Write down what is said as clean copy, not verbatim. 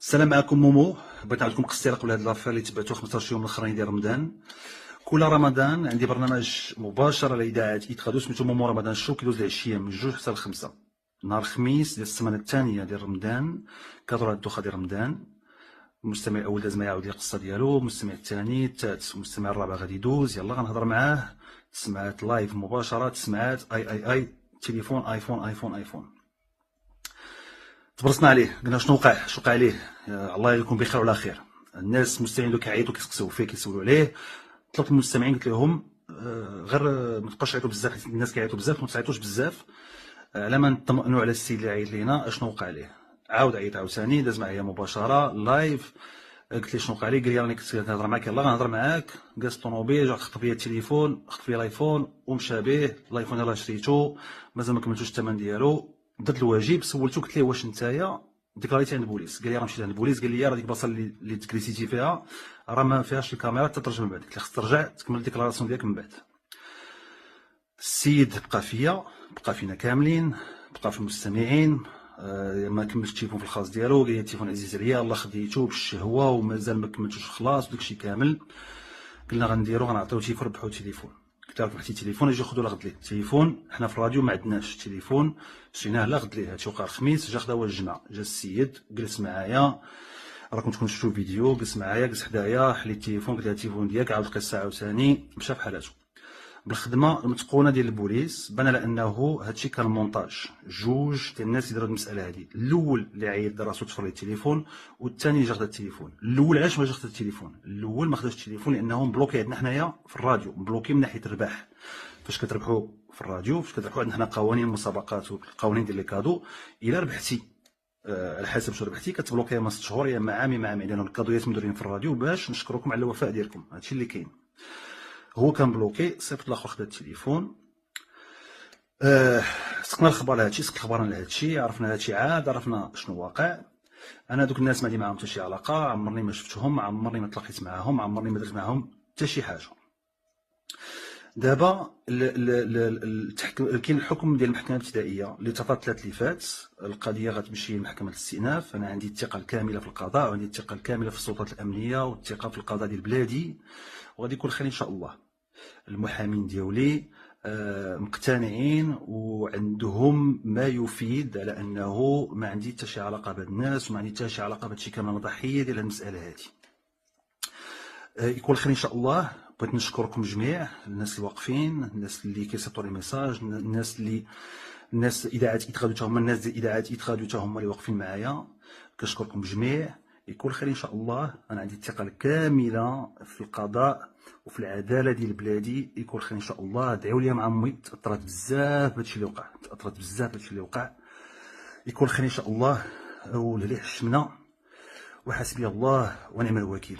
السلام عليكم مومو. بغيت نعطيكم قصتي قبل هاد لافير اللي تبعتو 15 يوم الاخرين ديال رمضان. كل رمضان عندي برنامج مباشر على اذاعه ايتخادو سميتو مومو رمضان شو، كيدوز العشيه من 2 حتى ل 5 نهار الخميس ديال السمانه الثانيه ديال رمضان. كدور هاد الدوخه ديال رمضان. المستمع الاول لازم يعاود لي القصه ديالو، المستمع الثاني الثالث، المستمع الرابع غادي يدوز. يلا غنهضر معاه تسمعات لايف مباشره، تسمعات اي تليفون ايفون. تبرصنا عليه، قلنا شنو وقع عليه. الله يكون بخير وعلى خير. الناس المستمعين دوك كيعيطوا كيسقسيو فيه كيسولوا عليه. طلبت من المستمعين قلت لهم غير ما تبقاوش تعيطوا بزاف، الناس كيعيطوا بزاف ما تعيطوش بزاف على ما نطمئنوا على السيد اللي عيط لينا اشنو وقع عليه. عاود عيط عاوتاني، داز معايا مباشره لايف. قلت لي شنو وقع لي، قال لي راني كنت كنهضر معاك، يلاه غنهضر معاك. جالس الطوموبيل، جا خطف ليا التليفون، خطف ليا الايفون ومشى به. الايفون يلاه شريتو مازال ما كملتوش الثمن ديالو. درت الواجب، سولتو قلت ليه واش نتايا ديكلاريتي عند البوليس؟ قال لي راه مشيت عند البوليس، قال لي راه ديك البلاصه اللي تكريسيتي فيها راه ما فيهاش الكاميرا حتى ترجع من بعد، قلت لي خصك ترجع تكمل الديكلاراسيون ديالك من بعد. السيد بقى فينا كاملين، بقى في المستمعين. ما كملش التليفون في الخاص ديالو، قال لي التليفون عزيز عليا الله خديتو بالشهوه ومازال ما كملتوش خلاص وداكشي كامل. قلنا غنديرو غنعطيو تليفون، ربحو تليفون. قلت لها ربحتي تليفون اجي خذوا لغد ليه التليفون. حنا في الراديو ما عندناش التليفون، شريناه لغد ليه. هادشي وقع الخميس، جا خدا هو الجمعه. جا السيد جلس معايا، راكم تكونوا شفتوا الفيديو، جلس معايا جلس حدايا، حليت التليفون قلت له التليفون ديالك. عاود القصه عاوتاني، مشى في حالاتو. بالخدمه المتقونه ديال البوليس بان على انه هادشي كان مونتاج. جوج ديال الناس يديروا المساله هادي، الاول اللي عيط راسو تفر ليه التليفون، والثاني اللي جا خدا التليفون. الاول علاش ما جا خدا التليفون؟ الاول ما خداش التليفون لانه مبلوكي عندنا حنايا في الراديو، مبلوكي من ناحيه الربح. فاش كتربحوا في الراديو، فاش كتربحوا عندنا حنا قوانين المسابقات والقوانين ديال لي كادو، الا ربحتي على حسب شنو ربحتي كتبلوكي يا 6 شهور يا اما عام يا عامين، لان الكادويات مديرين في الراديو باش نشكركم على الوفاء ديالكم. هادشي اللي كاين. هو كان بلوكي، صيفط الاخر خدا التليفون. سقنا الخبر لهادشي، سقت الخبر لهادشي، عرفنا هادشي عاد، عرفنا شنو واقع. انا دوك الناس ما عندي معاهم حتى شي علاقه، عمرني ما شفتهم، عمرني ما تلاقيت معاهم، عمرني ما درت معاهم حتى شي حاجه. دابا كاين الحكم ديال المحكمه الابتدائيه اللي تعطات 3 اللي فات. القضيه غتمشي لمحكمه الاستئناف. انا عندي الثقه الكامله في القضاء، وعندي الثقه الكامله في السلطات الامنيه، والثقه في القضاء ديال بلادي، وغادي يكون خير ان شاء الله. المحامين ديالي مقتنعين وعندهم ما يفيد على انه ما عندي حتى شي علاقه بهاد الناس، وما عندي حتى شي علاقه بهادشي كامل، ضحيه ديال المساله هادي. يكون خير ان شاء الله. بغيت نشكركم جميع، الناس اللي واقفين، الناس اللي كيصيفطوا لي ميساج، الناس اذاعات ايتخادو حتى هما، الناس ديال اذاعات ايتخادو حتى هما اللي واقفين معايا. كنشكركم جميع. يكون خير ان شاء الله. انا عندي الثقه الكامله في القضاء وفي العداله ديال بلادي. يكون خير ان شاء الله. دعيو لي مع امي، تاثرت بزاف بهادشي اللي وقع، يكون خير ان شاء الله. ولهلي حشمنا، وحسبي الله ونعم الوكيل.